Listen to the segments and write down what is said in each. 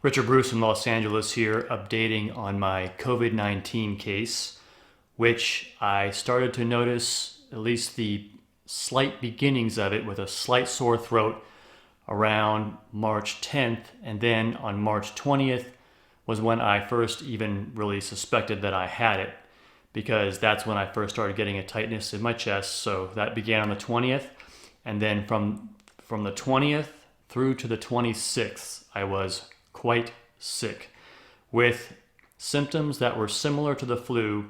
Richard Bruce from Los Angeles here, updating on my COVID-19 case, which I started to notice at least the slight beginnings of it with a slight sore throat around March 10th. And then on March 20th was when I first even really suspected that I had it, because that's when I first started getting a tightness in my chest. So that began on the 20th. And then from the 20th through to the 26th, I was quite sick with symptoms that were similar to the flu,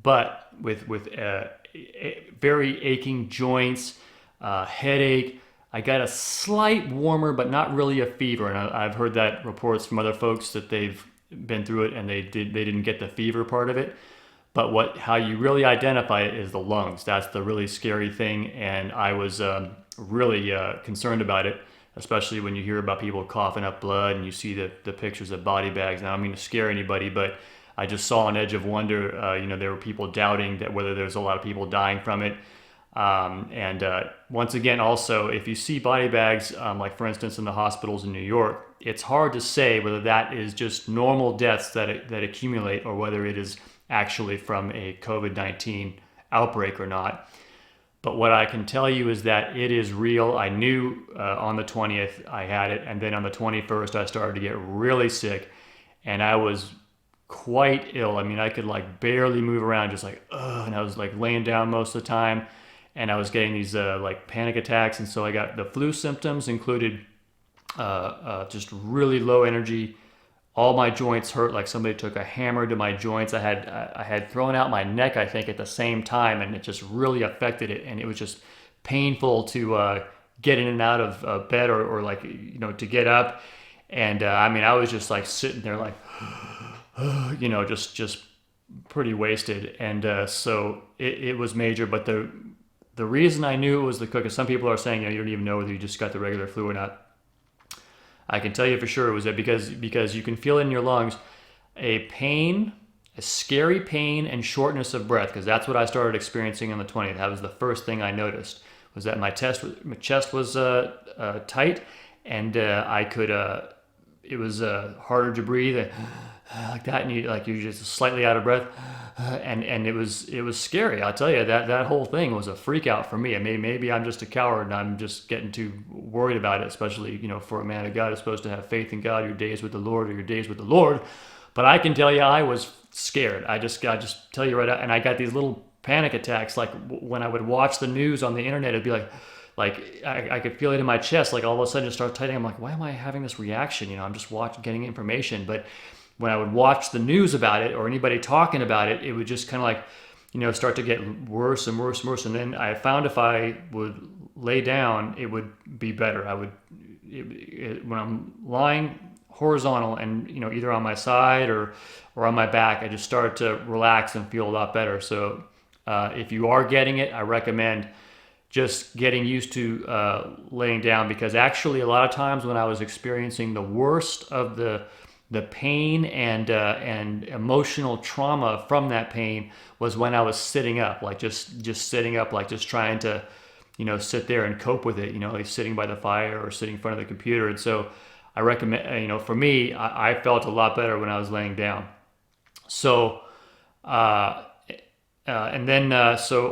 but with very aching joints, headache. I got a slight warmer, but not really a fever. And I've heard that reports from other folks that they've been through it and they didn't get the fever part of it. But how you really identify it is the lungs. That's the really scary thing, and I was really concerned about it, especially when you hear about people coughing up blood and you see the pictures of body bags. Now, I don't mean to scare anybody, but I just saw an edge of wonder. There were people doubting that whether there's a lot of people dying from it. Once again, also, if you see body bags, like for instance in the hospitals in New York, it's hard to say whether that is just normal deaths that accumulate or whether it is actually from a COVID-19 outbreak or not. But what I can tell you is that it is real. I knew on the 20th I had it, and then on the 21st I started to get really sick, and I was quite ill. I mean, I could like barely move around, just like, ugh, and I was like laying down most of the time, and I was getting these like panic attacks. And so I got the flu symptoms, included just really low energy. All my joints hurt like somebody took a hammer to my joints. I had thrown out my neck, I think, at the same time, and it just really affected it. And it was just painful to get in and out of bed or like, to get up. And I mean, I was just like sitting there like, just pretty wasted. And so it was major. But the reason I knew it was the cook, because some people are saying, you don't even know whether you just got the regular flu or not. I can tell you for sure it was that because you can feel in your lungs a pain, a scary pain and shortness of breath, because that's what I started experiencing on the 20th. That was the first thing I noticed, was that my chest was tight, and I could it was harder to breathe like that, and you're just slightly out of breath, and it was scary. I'll tell you that whole thing was a freak out for me. I mean, maybe I'm just a coward and I'm just getting too worried about it, especially for a man of God who's supposed to have faith in God. Your days with the Lord are your days with the Lord. But I can tell you, I was scared. I just tell you right out, and I got these little panic attacks. Like when I would watch the news on the internet, it'd be like I could feel it in my chest. Like all of a sudden, it start tightening. I'm like, why am I having this reaction? I'm just getting information, but when I would watch the news about it or anybody talking about it, it would just kind of like, start to get worse and worse and worse. And then I found if I would lay down, it would be better. When I'm lying horizontal and, either on my side or on my back, I just started to relax and feel a lot better. So if you are getting it, I recommend just getting used to laying down, because actually a lot of times when I was experiencing the worst of the pain and emotional trauma from that pain was when I was sitting up, like just sitting up, like just trying to, sit there and cope with it, like sitting by the fire or sitting in front of the computer. And so I recommend, for me, I felt a lot better when I was laying down. So, so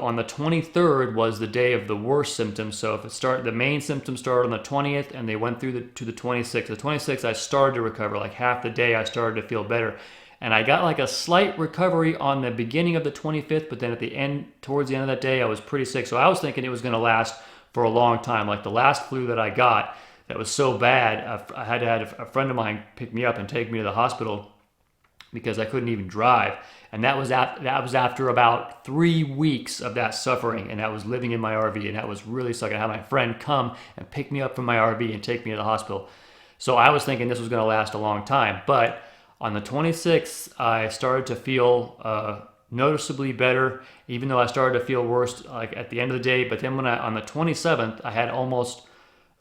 on the 23rd was the day of the worst symptoms. So the main symptoms started on the 20th and they went through to the 26th. The 26th, I started to recover. Like half the day, I started to feel better. And I got like a slight recovery on the beginning of the 25th, but then towards the end of that day, I was pretty sick. So I was thinking it was going to last for a long time. Like the last flu that I got that was so bad, I had to have a friend of mine pick me up and take me to the hospital because I couldn't even drive. And that was after about 3 weeks of that suffering, and I was living in my RV, and that was really sucking. I had my friend come and pick me up from my RV and take me to the hospital. So I was thinking this was going to last a long time. But on the 26th, I started to feel noticeably better, even though I started to feel worse like at the end of the day. But then on the 27th, I had almost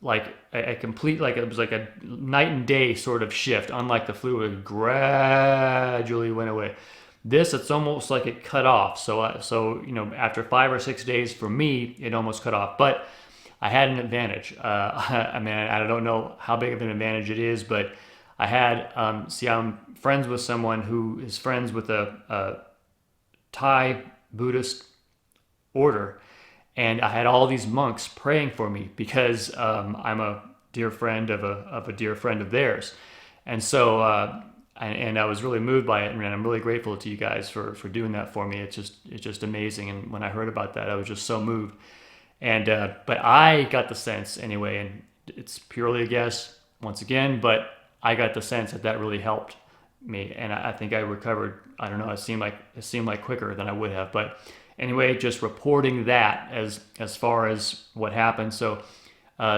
like a complete, like it was like a night and day sort of shift. Unlike the flu, it gradually went away. This, it's almost like it cut off. So after 5 or 6 days for me, it almost cut off. But I had an advantage. I mean, I don't know how big of an advantage it is, but I had, see, I'm friends with someone who is friends with a Thai Buddhist order, and I had all these monks praying for me because I'm a dear friend of a dear friend of theirs, and so and I was really moved by it, and I'm really grateful to you guys for doing that for me. It's just amazing, and when I heard about that, I was just so moved. And but I got the sense anyway, and it's purely a guess once again, but I got the sense that that really helped me, and I think I recovered. I don't know. It seemed like quicker than I would have, but anyway, just reporting that as far as what happened. So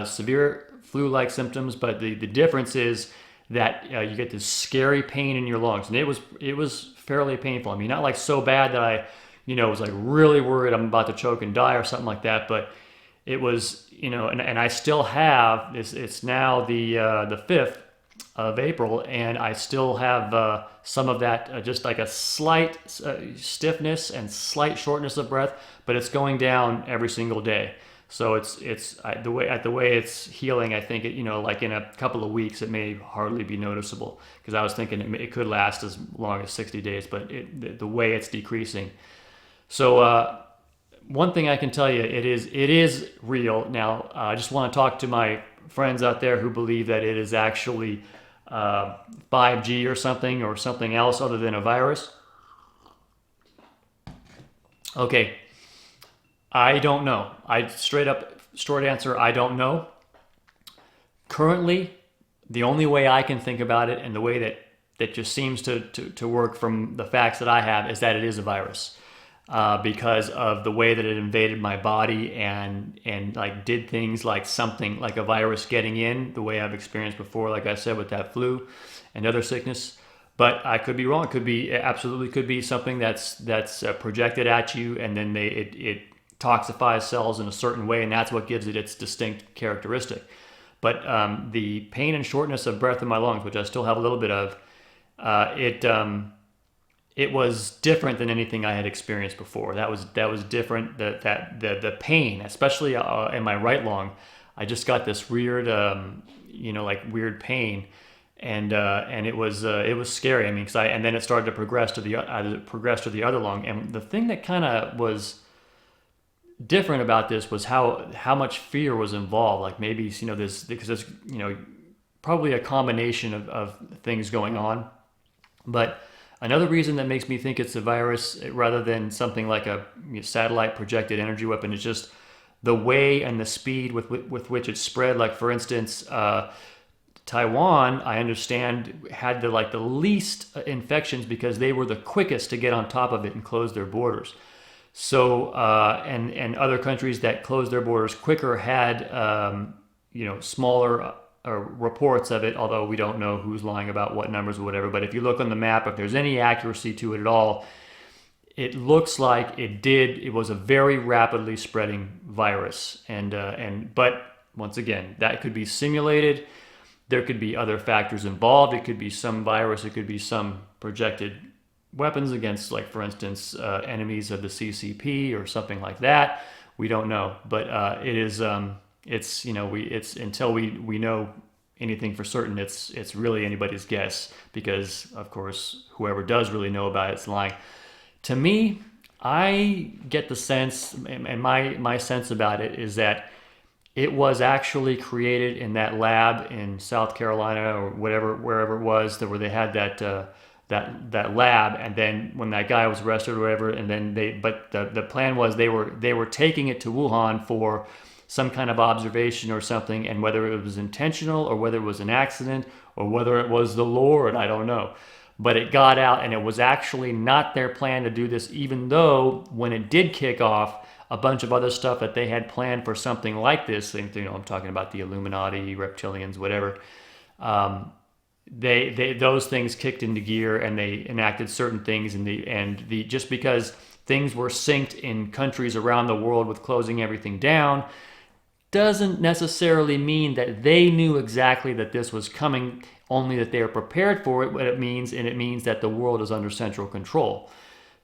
severe flu-like symptoms, but the difference is that you get this scary pain in your lungs, and it was fairly painful. I mean, not like so bad that I, was like really worried I'm about to choke and die or something like that, but it was, and I still have this. It's now the 5th of April, and I still have some of that, just like a slight stiffness and slight shortness of breath, but it's going down every single day. So the way it's healing. I think like in a couple of weeks, it may hardly be noticeable, because I was thinking it could last as long as 60 days, but the way it's decreasing. So one thing I can tell you, it is real. Now, I just want to talk to my friends out there who believe that it is actually 5G or something else other than a virus. Okay, I don't know. Short answer, I don't know. Currently, the only way I can think about it, and the way that just seems to work from the facts that I have, is that it is a virus. Because of the way that it invaded my body and like did things like something like a virus getting in, the way I've experienced before, like I said, with that flu and other sickness. But I could be wrong. Absolutely could be something that's projected at you, and then it toxifies cells in a certain way, and that's what gives it its distinct characteristic. But the pain and shortness of breath in my lungs, which I still have a little bit of, it was different than anything I had experienced before. That was different. The pain, especially in my right lung, I just got this weird, like weird pain, and it was scary. I mean, and then it started to progress to the other lung. And the thing that kind of was different about this was how much fear was involved. Like maybe this, because there's probably a combination of things going on, but another reason that makes me think it's a virus rather than something like a satellite projected energy weapon is just the way and the speed with which it spread. Like, for instance, Taiwan, I understand, had the least infections because they were the quickest to get on top of it and close their borders. So, and other countries that closed their borders quicker had, smaller reports of it, although we don't know who's lying about what numbers or whatever. But if you look on the map, if there's any accuracy to it at all, it looks like it was a very rapidly spreading virus. But once again, that could be simulated. There could be other factors involved. It could be some virus. It could be some projected weapons against, like, for instance, enemies of the CCP or something like that. We don't know, but it's until we know anything for certain, it's really anybody's guess, because of course whoever does really know about it's lying. To me, I get the sense, and my sense about it is that it was actually created in that lab in South Carolina or wherever it was, where they had that lab, and then when that guy was arrested or whatever, and then the plan was they were taking it to Wuhan for some kind of observation or something, and whether it was intentional or whether it was an accident or whether it was the Lord, I don't know. But it got out, and it was actually not their plan to do this, even though when it did kick off, a bunch of other stuff that they had planned for something like this, I'm talking about the Illuminati, reptilians, whatever, those things kicked into gear, and they enacted certain things, just because things were synced in countries around the world with closing everything down doesn't necessarily mean that they knew exactly that this was coming, only that they are prepared for it. What it means that the world is under central control.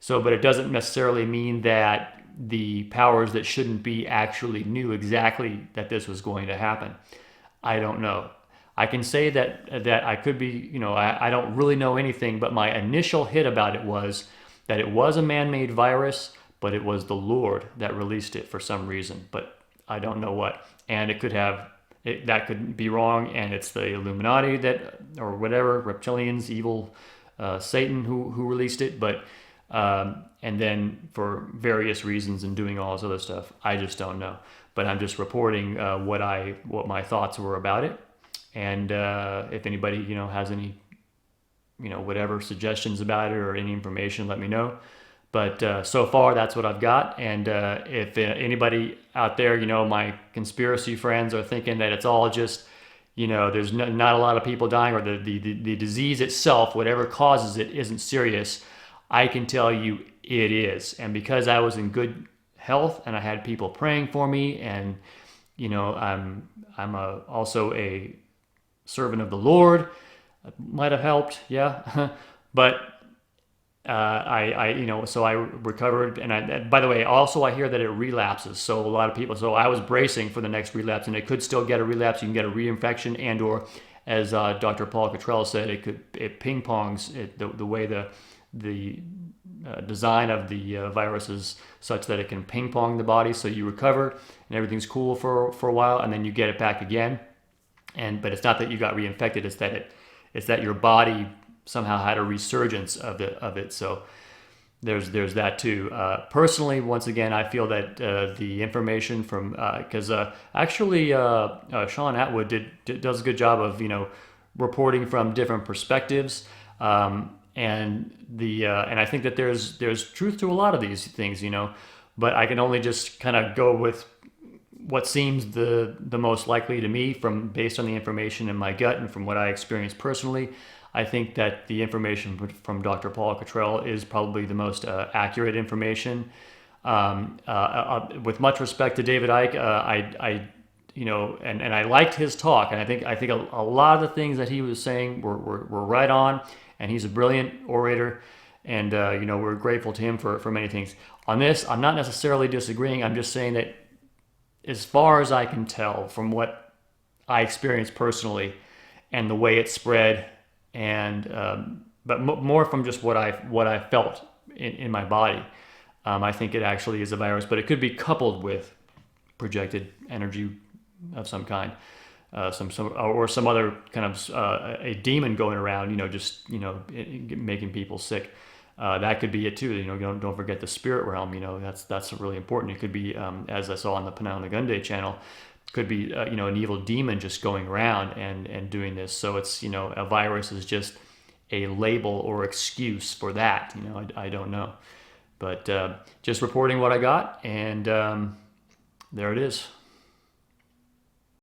So, but it doesn't necessarily mean that the powers that shouldn't be actually knew exactly that this was going to happen. I don't know. I can say that I could be, I don't really know anything, but my initial hit about it was that it was a man-made virus, but it was the Lord that released it for some reason, but I don't know what. And it could have, that could be wrong, and it's the Illuminati that, or whatever, reptilians, evil, Satan who released it, but and then for various reasons and doing all this other stuff, I just don't know. But I'm just reporting what my thoughts were about it, and if anybody has any whatever suggestions about it or any information, let me know. But so far, that's what I've got. And if anybody out there, my conspiracy friends are thinking that it's all just, there's not a lot of people dying, or the disease itself, whatever causes it, isn't serious, I can tell you it is. And because I was in good health and I had people praying for me, and I'm also a servant of the Lord, might have helped, yeah. But so I recovered, and by the way, also I hear that it relapses. So a lot of people, so I was bracing for the next relapse, and it could still get a relapse. You can get a reinfection, and or as Dr. Paul Cottrell said, it ping pongs the way the design of the virus is such that it can ping pong the body. So you recover and everything's cool for a while, and then you get it back again. But it's not that you got reinfected; it's that your body somehow had a resurgence of it. So there's that too. Personally, once again, I feel that the information from because actually Sean Atwood does a good job of reporting from different perspectives, and I think that there's truth to a lot of these things, but I can only just kind of go with what seems the most likely to me based on the information in my gut and from what I experienced personally. I think that the information from Dr. Paul Cottrell is probably the most accurate information. With much respect to David Icke, and I liked his talk, and I think a lot of the things that he was saying were right on, and he's a brilliant orator, and we're grateful to him for many things. On this, I'm not necessarily disagreeing. I'm just saying that as far as I can tell from what I experienced personally and the way it spread, and but more from just what I felt in my body, I think it actually is a virus, but it could be coupled with projected energy of some kind, some or some other kind of a demon going around, making people sick. That could be it too. Don't forget the spirit realm. That's really important. It could be, as I saw on the Panau Nagunde channel, could be an evil demon just going around and doing this. So it's a virus is just a label or excuse for that. I don't know, but just reporting what I got, and there it is.